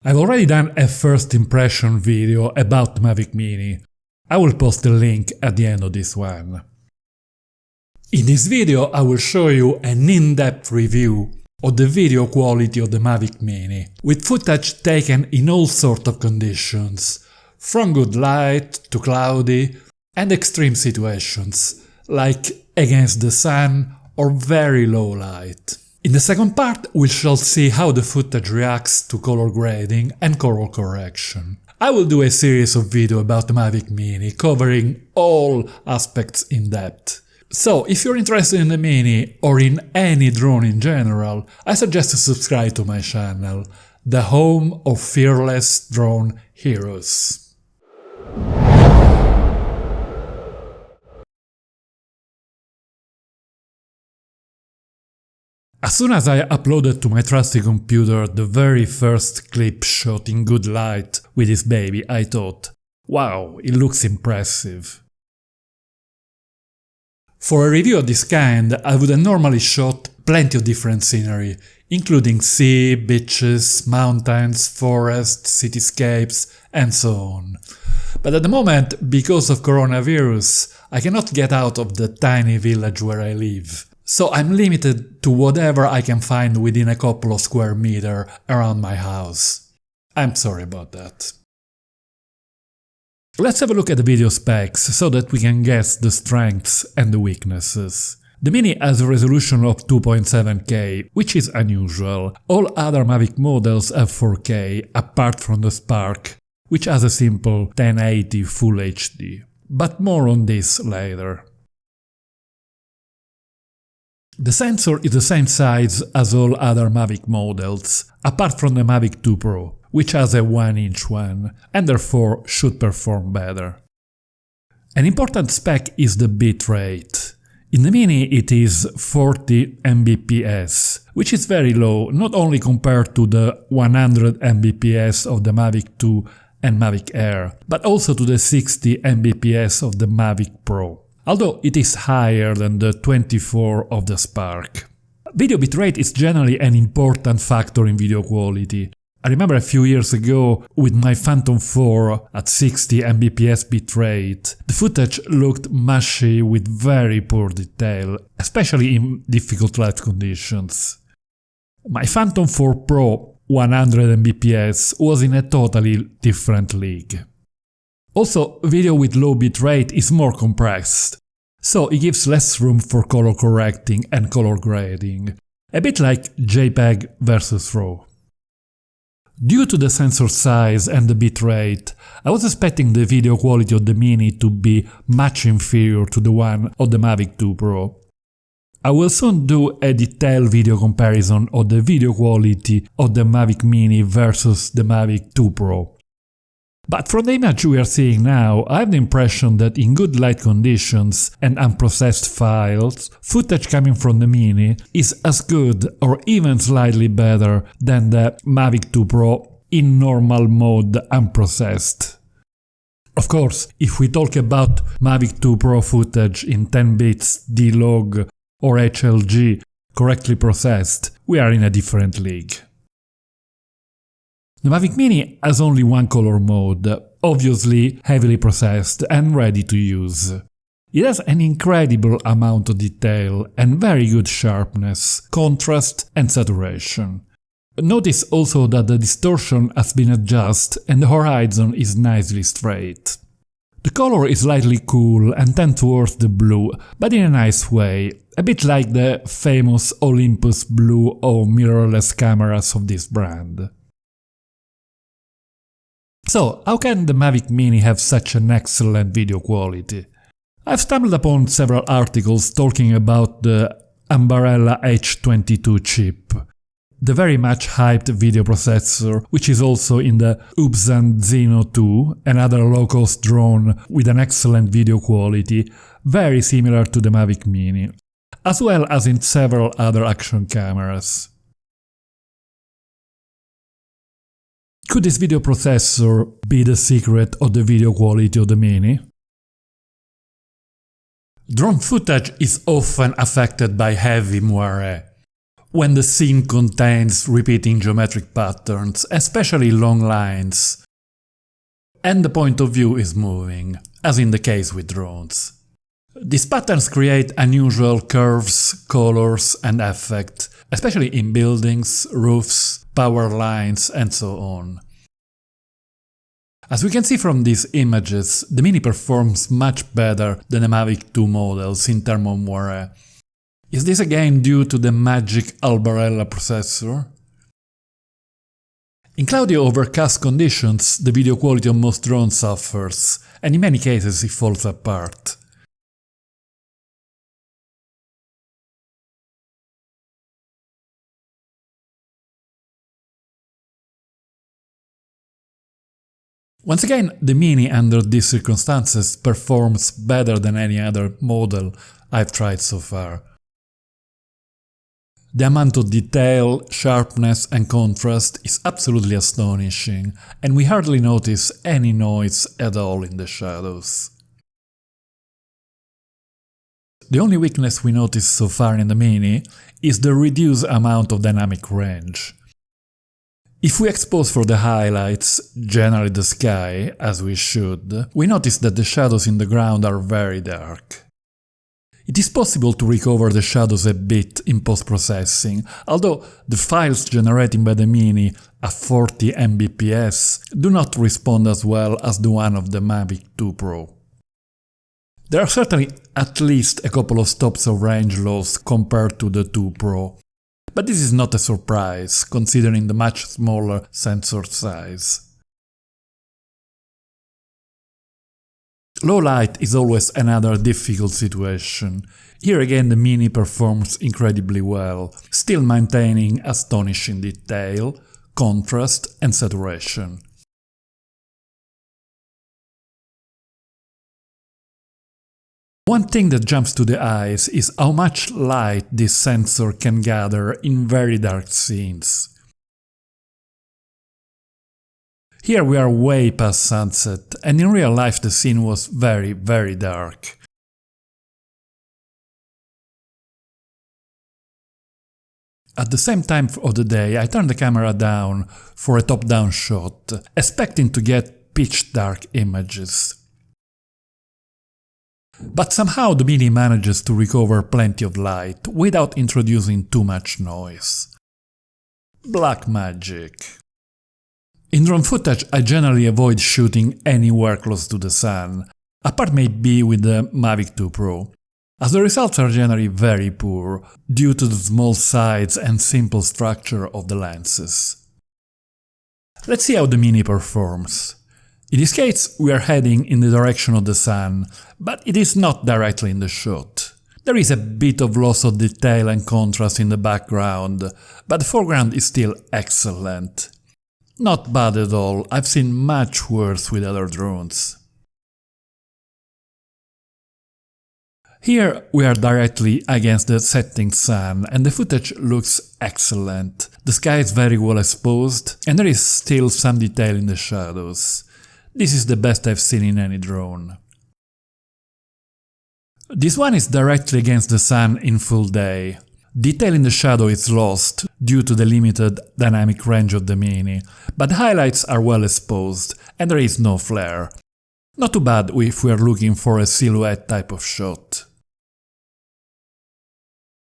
I've already done a first impression video about the Mavic Mini. I will post the link at the end of this one. In this video I will show you an in-depth review of the video quality of the Mavic Mini, with footage taken in all sorts of conditions, from good light to cloudy and extreme situations, like against the sun or very low light. In the second part we shall see how the footage reacts to color grading and color correction. I will do a series of videos about the Mavic Mini, covering all aspects in depth. So, if you're interested in the Mini or in any drone in general, I suggest to subscribe to my channel, the home of fearless drone heroes. As soon as I uploaded to my trusty computer the very first clip shot in good light with this baby, I thought, wow, it looks impressive. For a review of this kind, I would have normally shot plenty of different scenery, including sea, beaches, mountains, forests, cityscapes, and so on. But at the moment, because of coronavirus, I cannot get out of the tiny village where I live. So I'm limited to whatever I can find within a couple of square meters around my house. I'm sorry about that. Let's have a look at the video specs so that we can guess the strengths and the weaknesses. The Mini has a resolution of 2.7K, which is unusual. All other Mavic models have 4K, apart from the Spark, which has a simple 1080 Full HD. But more on this later. The sensor is the same size as all other Mavic models, apart from the Mavic 2 Pro, which has a 1-inch one, and therefore should perform better. An important spec is the bitrate. In the Mini it is 40 Mbps, which is very low, not only compared to the 100 Mbps of the Mavic 2 and Mavic Air, but also to the 60 Mbps of the Mavic Pro, although it is higher than the 24 of the Spark. Video bitrate is generally an important factor in video quality. I remember a few years ago, with my Phantom 4 at 60 Mbps bitrate, the footage looked mushy with very poor detail, especially in difficult light conditions. My Phantom 4 Pro 100 Mbps was in a totally different league. Also, video with low bitrate is more compressed, so it gives less room for color correcting and color grading, a bit like JPEG versus RAW. Due to the sensor size and the bitrate, I was expecting the video quality of the Mini to be much inferior to the one of the Mavic 2 Pro. I will soon do a detailed video comparison of the video quality of the Mavic Mini versus the Mavic 2 Pro. But from the image we are seeing now, I have the impression that in good light conditions and unprocessed files, footage coming from the Mini is as good or even slightly better than the Mavic 2 Pro in normal mode unprocessed. Of course, if we talk about Mavic 2 Pro footage in 10 bits D-Log or HLG correctly processed, we are in a different league. The Mavic Mini has only one color mode, obviously heavily processed and ready to use. It has an incredible amount of detail and very good sharpness, contrast and saturation. Notice also that the distortion has been adjusted and the horizon is nicely straight. The color is slightly cool and tends towards the blue, but in a nice way, a bit like the famous Olympus blue or mirrorless cameras of this brand. So, how can the Mavic Mini have such an excellent video quality? I've stumbled upon several articles talking about the Ambarella H22 chip, the very much hyped video processor, which is also in the Ubsan Zeno 2, another low-cost drone with an excellent video quality, very similar to the Mavic Mini, as well as in several other action cameras. Could this video processor be the secret of the video quality of the Mini? Drone footage is often affected by heavy moire. when the scene contains repeating geometric patterns, especially long lines, and the point of view is moving, as in the case with drones. These patterns create unusual curves, colors and effect, especially in buildings, roofs, power lines and so on. As we can see from these images, the Mini performs much better than the Mavic 2 models in terms of moire. Is this again due to the magic Albarella processor? In cloudy or overcast conditions, the video quality of most drones suffers, and in many cases it falls apart. Once again, the Mini under these circumstances performs better than any other model I've tried so far. The amount of detail, sharpness and contrast is absolutely astonishing, and we hardly notice any noise at all in the shadows. The only weakness we noticed so far in the Mini is the reduced amount of dynamic range. If we expose for the highlights, generally the sky, as we should, we notice that the shadows in the ground are very dark. It is possible to recover the shadows a bit in post-processing, although the files generated by the Mini at 40 Mbps do not respond as well as the one of the Mavic 2 Pro. There are certainly at least a couple of stops of range loss compared to the 2 Pro, but this is not a surprise, considering the much smaller sensor size. Low light is always another difficult situation. Here again the Mini performs incredibly well, still maintaining astonishing detail, contrast and saturation. One thing that jumps to the eyes is how much light this sensor can gather in very dark scenes. Here we are way past sunset, and in real life the scene was very dark. At the same time of the day I turned the camera down for a top-down shot, expecting to get pitch-dark images. But somehow the Mini manages to recover plenty of light without introducing too much noise. Black magic. In drone footage I generally avoid shooting anywhere close to the sun, apart maybe with the Mavic 2 Pro, as the results are generally very poor due to the small size and simple structure of the lenses. Let's see how the Mini performs. In this case we are heading in the direction of the sun, but it is not directly in the shot. There is a bit of loss of detail and contrast in the background, but the foreground is still excellent. Not bad at all, I've seen much worse with other drones. Here we are directly against the setting sun and the footage looks excellent. The sky is very well exposed and there is still some detail in the shadows. This is the best I've seen in any drone. This one is directly against the sun in full day. Detail in the shadow is lost due to the limited dynamic range of the Mini, but the highlights are well exposed and there is no flare. Not too bad if we are looking for a silhouette type of shot.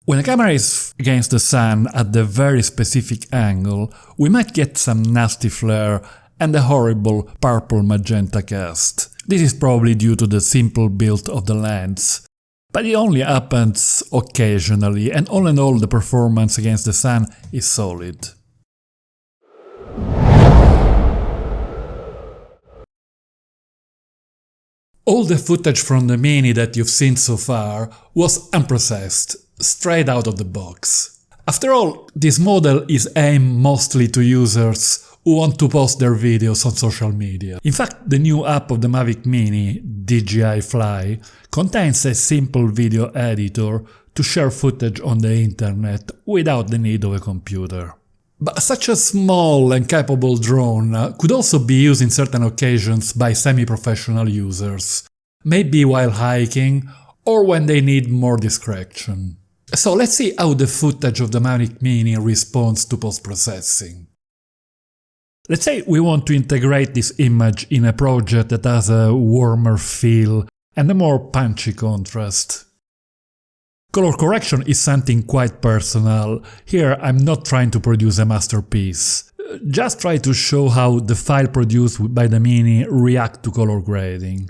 When the camera is against the sun at the very specific angle, we might get some nasty flare and a horrible purple magenta cast. This is probably due to the simple build of the lens. But it only happens occasionally, and all in all the performance against the sun is solid. All the footage from the Mini that you've seen so far was unprocessed, straight out of the box. After all, this model is aimed mostly to users who want to post their videos on social media. In fact, the new app of the Mavic Mini, DJI Fly, contains a simple video editor to share footage on the internet without the need of a computer. But such a small and capable drone could also be used in certain occasions by semi-professional users, maybe while hiking or when they need more discretion. So let's see how the footage of the Mavic Mini responds to post-processing. Let's say we want to integrate this image in a project that has a warmer feel and a more punchy contrast. Color correction is something quite personal. Here I'm not trying to produce a masterpiece. Just try to show how the file produced by the Mini reacts to color grading.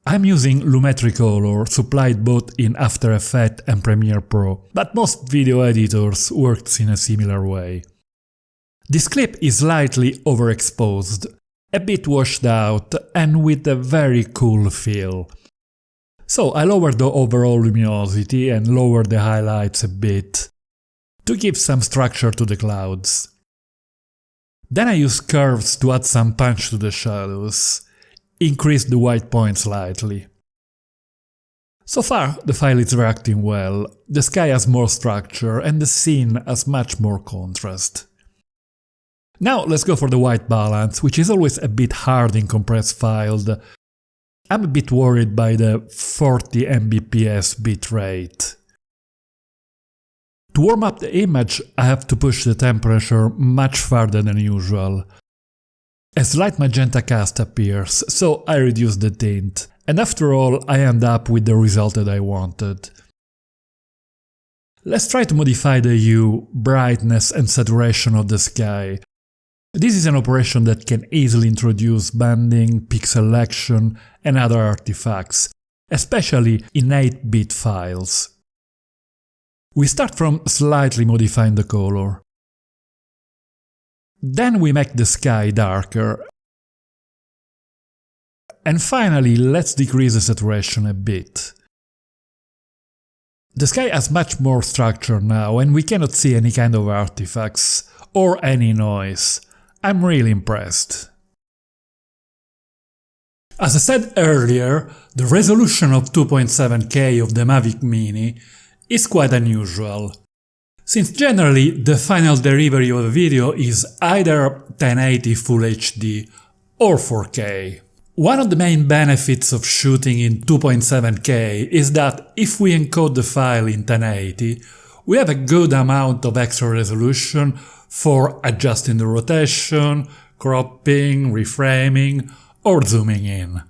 I'm using Lumetri Color, supplied both in After Effects and Premiere Pro, but most video editors works in a similar way. This clip is slightly overexposed, a bit washed out and with a very cool feel. So I lowered the overall luminosity and lowered the highlights a bit, to give some structure to the clouds. Then I used curves to add some punch to the shadows, increase the white point slightly. So far the file is reacting well, the sky has more structure and the scene has much more contrast. Now let's go for the white balance, which is always a bit hard in compressed files. I'm a bit worried by the 40 Mbps bitrate. To warm up the image, I have to push the temperature much farther than usual. A slight magenta cast appears, so I reduce the tint, and after all I end up with the result that I wanted. Let's try to modify the hue, brightness and saturation of the sky. This is an operation that can easily introduce banding, pixelation and other artifacts, especially in 8-bit files. We start from slightly modifying the color. Then we make the sky darker. And finally, let's decrease the saturation a bit. The sky has much more structure now and we cannot see any kind of artifacts or any noise. I'm really impressed. As I said earlier, the resolution of 2.7K of the Mavic Mini is quite unusual, since generally the final delivery of a video is either 1080 Full HD or 4K. One of the main benefits of shooting in 2.7K is that if we encode the file in 1080, we have a good amount of extra resolution for adjusting the rotation, cropping, reframing, or zooming in.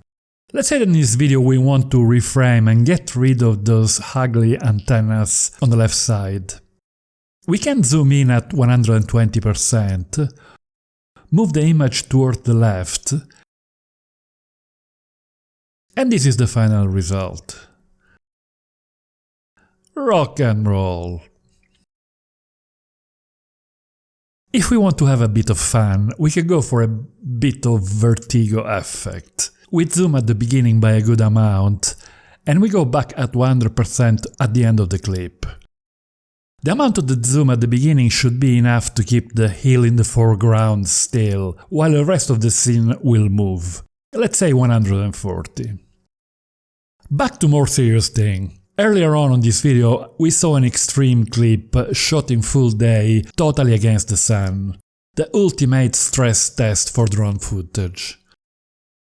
Let's say that in this video we want to reframe and get rid of those ugly antennas on the left side. We can zoom in at 120%, move the image toward the left, and this is the final result. Rock and roll! If we want to have a bit of fun, we can go for a bit of vertigo effect. We zoom at the beginning by a good amount, and we go back at 100% at the end of the clip. The amount of the zoom at the beginning should be enough to keep the hill in the foreground still, while the rest of the scene will move. Let's say 140. Back to more serious thing. Earlier on this video we saw an extreme clip shot in full day, totally against the sun. The ultimate stress test for drone footage.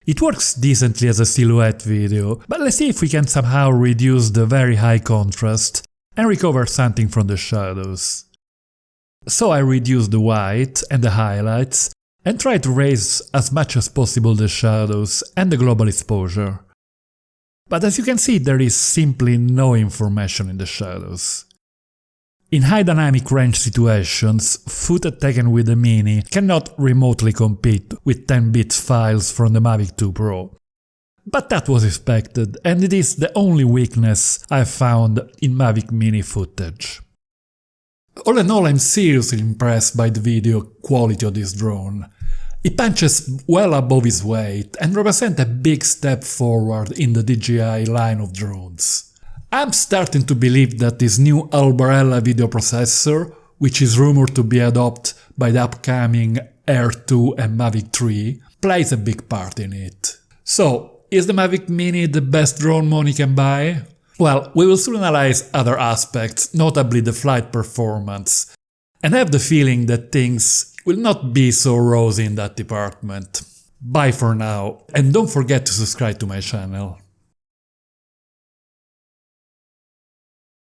It works decently as a silhouette video, but let's see if we can somehow reduce the very high contrast and recover something from the shadows. So I reduced the white and the highlights and tried to raise as much as possible the shadows and the global exposure. But as you can see, there is simply no information in the shadows. In high dynamic range situations, footage taken with the Mini cannot remotely compete with 10-bit files from the Mavic 2 Pro. But that was expected, and it is the only weakness I found in Mavic Mini footage. All in all, I'm seriously impressed by the video quality of this drone. It punches well above its weight and represents a big step forward in the DJI line of drones. I'm starting to believe that this new Albarella video processor, which is rumored to be adopted by the upcoming Air 2 and Mavic 3, plays a big part in it. So, is the Mavic Mini the best drone money can buy? Well, we will soon analyze other aspects, notably the flight performance, and have the feeling that things will not be so rosy in that department. Bye for now, and don't forget to subscribe to my channel.